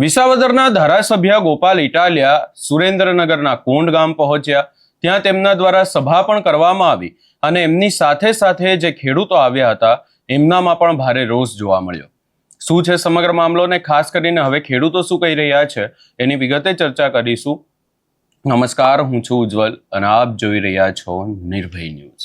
વિસાવદરના ધારાસભ્ય ગોપાલ ઇટાલિયા સુરેન્દ્રનગરના કોંડ ગામ પહોંચ્યા. ત્યાં તેમના દ્વારા સભા પણ કરવામાં આવી અને એમની સાથે સાથે જે ખેડૂતો આવ્યા હતા એમનામાં પણ ભારે રોષ જોવા મળ્યો. શું છે સમગ્ર મામલો ને ખાસ કરીને હવે ખેડૂતો શું કહી રહ્યા છે એની વિગતે ચર્ચા કરીશું. નમસ્કાર, હું છું ઉજ્જવલ અને આપ જોઈ રહ્યા છો નિર્ભય ન્યૂઝ.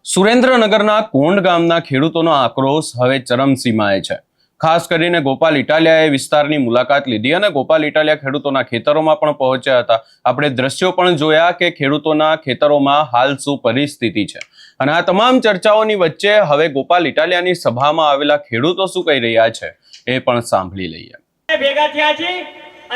સુરેન્દ્રનગરના કોંડ ગામના ખેડૂતોનો આક્રોશ હવે ચરમસીમાએ છે. ખાસ કરીને ગોપાલ ઇટાલિયાએ વિસ્તારની મુલાકાત લીધી અને ગોપાલ ઇટાલિયા ખેડૂતોના ખેતરોમાં પણ પહોંચ્યા હતા. આપણે દ્રશ્યો પણ જોયા કે ખેડૂતોના ખેતરોમાં હાલ શું પરિસ્થિતિ છે અને આ તમામ ચર્ચાઓની વચ્ચે હવે ગોપાલ ઇટાલિયાની સભામાં આવેલા ખેડૂતો શું કહી રહ્યા છે એ પણ સાંભળી લઈએ. ભેગા થયા છે.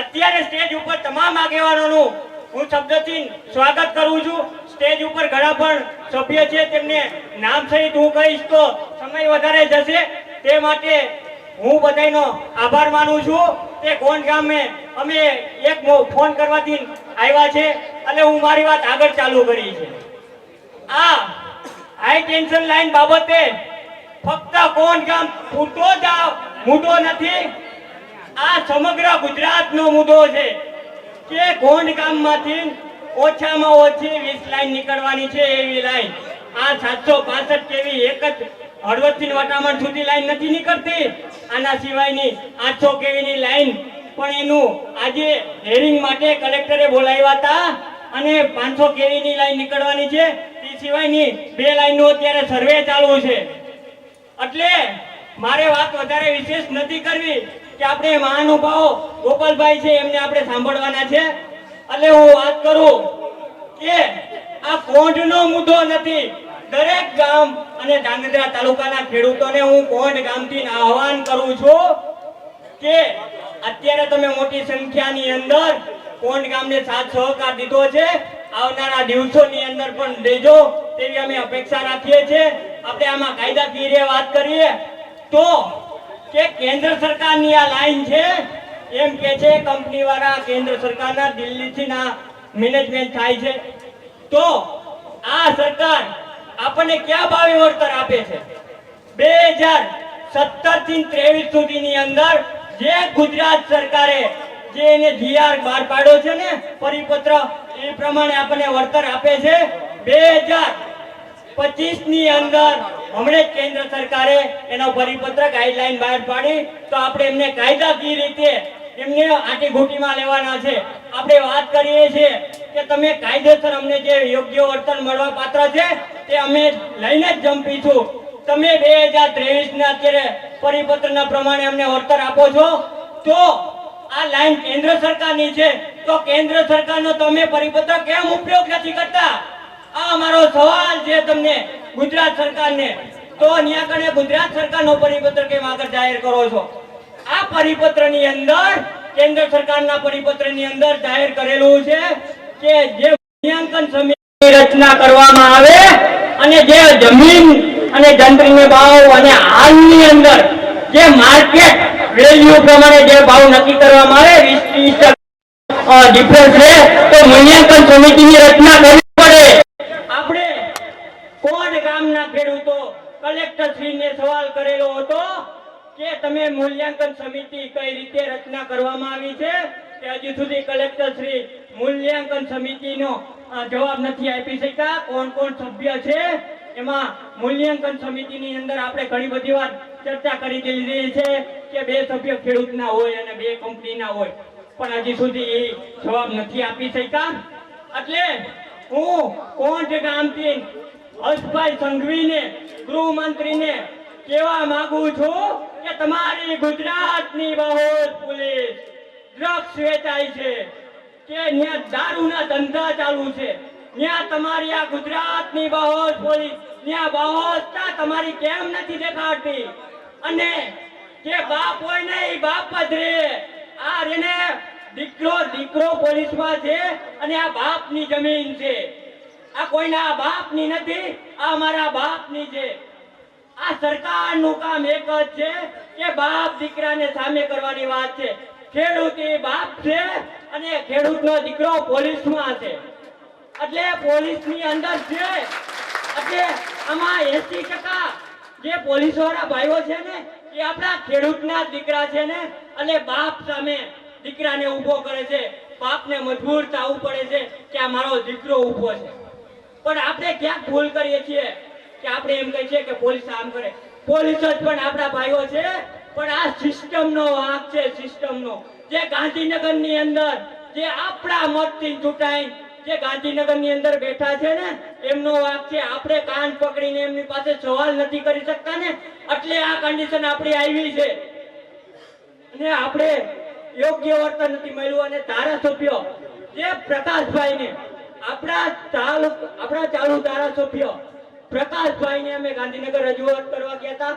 અત્યારે સ્ટેજ ઉપર તમામ આગેવાનોનું હું શબ્દથી સ્વાગત કરું છું. સ્ટેજ ઉપર ઘણા પણ સભ્ય છે, તેમને નામ સહિત હું કહીશ તો સમય વધારે જશે, તે માટે હું બધાનો આભાર માનું છું. તે કોણ ગામે અમે એક ફોન કરવાથી આવ્યા છે અને હું મારી વાત આગળ ચાલુ કરી છે. આ હાઈ ટેન્શન લાઈન બાબતે ફક્ત કોણ ગામ પૂરતો જ મુદ્દો નથી, આ સમગ્ર ગુજરાતનો મુદ્દો છે કે કોંડ ગામમાંથી ઓછામાં ઓછી 20 લાઈન નીકળવાની છે. એવી લાઈન આ 765 કેવી એક જ હળવદથી વટામણ સુધી લાઈન નથી નીકળતી. આના સિવાયની 800 કેવીની લાઈન પણ એનું આજે હેરિંગ માટે કલેક્ટરે બોલાવ્યા હતા અને 500 કેવીની લાઈન નીકળવાની છે. તે સિવાયની 2 લાઈનનો અત્યારે સર્વે ચાલુ છે. એટલે મારે વાત વધારે વિશેષ નથી કરવી કે આપણે મહાનુભાવો ગોપાલભાઈ છે એમને આપણે સાંભળવાના છે. એટલે હું વાત કરું કે આ કોંઢનો મુદ્દો નથી. દરેક ગામ અને ધાંગધ્રા તાલુકાના ખેડૂતોને હું કોંઢ ગામથી આહવાન કરું છું કે અત્યારે તમે મોટી સંખ્યાની અંદર કોંઢ ગામને સાથ સહકાર દીધો છે. આવનારા દિવસોની અંદર પણ દેજો તેવી અમે અપેક્ષા રાખીએ છીએ. આપણે આમાં કાયદાકીય વાત કરીએ તો કે કેન્દ્ર સરકારની આ લાઈન છે એમ કે છે કંપની વાળા કેન્દ્ર સરકારના દિલ્હીથી ના મેનેજમેન્ટ થાય છે. તો આ સરકાર આપણને ક્યાં ભાવે વળતર આપે છે? 2017 થી 23 સુધીની અંદર જે ગુજરાત સરકારે જે એને જીઆર બહાર પાડ્યો છે ને પરિપત્ર, એ પ્રમાણે આપણને વળતર આપે છે. 2025 ની અંદર હમણે જ કેન્દ્ર સરકારે એનો પરિપત્ર ગાઈડલાઈન બહાર પાડી, તો આપણે એમને કાયદાકીય રીતે એમને આટીઘૂંટીમાં લેવાના છે. આપણે વાત કરીએ છીએ કે તમે કાયદેસર અમને જે યોગ્ય વળતર મળવા પાત્ર છે તે અમે લઈને જ જંપીશું. તમે 2023 ના અત્યારે પરિપત્રના પ્રમાણે અમને વળતર આપો છો, તો આ લાઈન કેન્દ્ર સરકારની છે, તો કેન્દ્ર સરકારનો તમે પરિપત્ર કેમ ઉપયોગ નથી કરતા? આ અમારો સવાલ છે તમને ગુજરાત સરકારને. તો અહીંયા કને ગુજરાત સરકારનો પરિપત્ર કેમ આગળ જાહેર કરો છો? આ પરિપત્રની અંદર કેન્દ્ર સરકારના પરિપત્રની અંદર જાહેર કરેલું છે કે જે મૂલ્યાંકન સમિતિની રચના કરવામાં આવે અને જે જમીન અને જંત્રીનો ભાવ અને હાલની અંદર જે માર્કેટ વેલ્યુ પ્રમાણે જે ભાવ નક્કી કરવામાં આવે 20% ડિફરન્સ રહે, તો મૂલ્યાંકન સમિતિની રચના કરવી પડે. આપણે કોંઢ ગામના ખેડૂતો કલેક્ટર શ્રીને સવાલ કરેલો હતો કે તમે મૂલ્યાંકન સમિતિ કઈ રીતે રચના કરવામાં આવી છે, કે હજી સુધી કલેક્ટર શ્રી મૂલ્યાંકન સમિતિનો જવાબ નથી આપી શક્યા. કોણ કોણ સભ્ય છે એમાં મૂલ્યાંકન સમિતિની અંદર આપણે ઘણી બધી વાર ચર્ચા કરી દીધી છે કે 2 સભ્ય ખેડૂતના હોય અને 2 કંપનીના હોય, પણ હજી સુધી એ જવાબ નથી આપી શક્યા. એટલે હું કોંઢ ગામથી હર્ષભાઈ સંઘવીને, ગૃહમંત્રીને કહેવા માંગુ છું કે તમારી ગુજરાતની બહોત પોલીસ ડ્રગ્સ વેચાય છે, કે ત્યાં દારૂના ધંધા ચાલુ છે, ત્યાં તમારી આ ગુજરાતની બહોત પોલીસ ત્યાં બહોતતા તમારી કેમ નથી દેખાડતી? અને જે બાપ હોય ને એ બાપ જ રહે. આ રેને દીકરો પોલીસમાં છે અને આ બાપની જમીન છે. આ કોઈના બાપની નથી, આ મારા બાપની છે. આ સરકારનું કામ એક જ છે કે બાપ દીકરાને સામે કરવાની વાત છે. ખેડૂત એ બાપ છે અને ખેડૂતનો દીકરો પોલીસમાં છે, એટલે પોલીસની અંદર છે. એટલે આમાં 80% જે પોલીસ વાળા ભાઈઓ છે ને એ એ આપણા ખેડૂતના દીકરા છે ને, અને બાપ સામે દીકરાને ઊભો કરે છે. બાપને મજબૂર થવું પડે છે કે આ મારો દીકરો ઊભો છે. પણ આપણે ક્યાંક ભૂલ કરીએ છીએ કે આપણે એમ કહીએ છીએ કે પોલીસ આમ કરે. પોલીસ જ પણ આપણા ભાઈઓ છે, પણ આ સિસ્ટમનો વાંક છે. સિસ્ટમનો જે ગાંધીનગરની અંદર જે આપણા મતથી ચૂંટાઈ જે ગાંધીનગરની અંદર બેઠા છે ને, એમનો વાંક છે. આપણે કાન પકડીને એમની પાસે સવાલ નથી કરી શકતા ને, એટલે આ કન્ડિશન આપણી આવી છે. અને આપણે યોગ્ય વર્તન નથી મળ્યું. અને ધારાસભ્ય જે પ્રકાશભાઈને આપણા ચાલુ ધારાસભ્ય પ્રકાશભાઈને અમે ગાંધીનગર રજૂઆત કરવા ગયા હતા,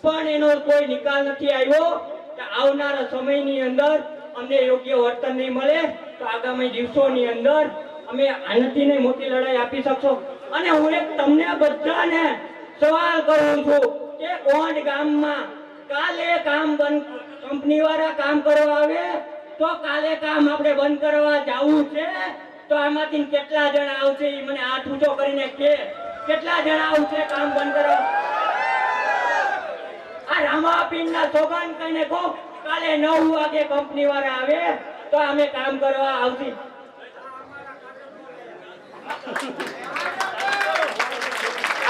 પણ એનો કોઈ નિકાલ નથી આવ્યો. કે આવનારા સમયની અંદર અમને યોગ્ય વર્તન નહીં મળે તો આગામી દિવસોની અંદર અમે આનાથી નહીં મોટી લડાઈ આપી શકશો. અને હું એક તમને બધાને સવાલ કરું છું કે કોંડ ગામમાં કાલે કામ બંધ, કંપની વાળા કામ કરવા આવે તો કાલે કામ આપણે બંધ કરવા જવું છે, તો આમાંથી કેટલા જણા આવશે એ મને હાથ ઊંચો કરીને કે કેટલા જણા આવશે કામ બંધ કરવા? આ રામાપીરના સોગન કહીને કહો કાલે 9 વાગે કંપની વાળા આવે તો અમે કામ કરવા આવશું.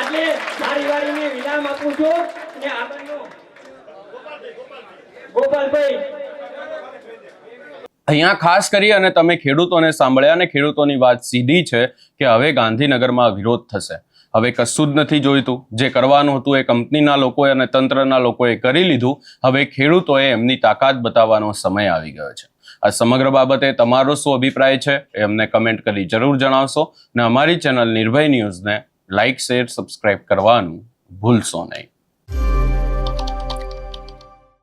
એટલે મારી વારીને વિરામ આપું છું. ને આગળનો ગોપાલભાઈ, અહીંયા ખાસ કરી અને તમે ખેડૂતોને સાંભળ્યા અને ખેડૂતોની વાત સીધી છે કે હવે ગાંધીનગરમાં વિરોધ થશે. હવે કશું જ નથી જોઈતું. જે કરવાનું હતું એ કંપનીના લોકોએ અને તંત્રના લોકોએ કરી લીધું. હવે ખેડૂતોએ એમની તાકાત બતાવવાનો સમય આવી ગયો છે. આ સમગ્ર બાબતે તમારો શું અભિપ્રાય છે એ અમને કમેન્ટ કરી જરૂર જણાવશો. અને અમારી ચેનલ નિર્ભય ન્યૂઝને લાઇક, શેર, સબસ્ક્રાઇબ કરવાનું ભૂલશો નહીં.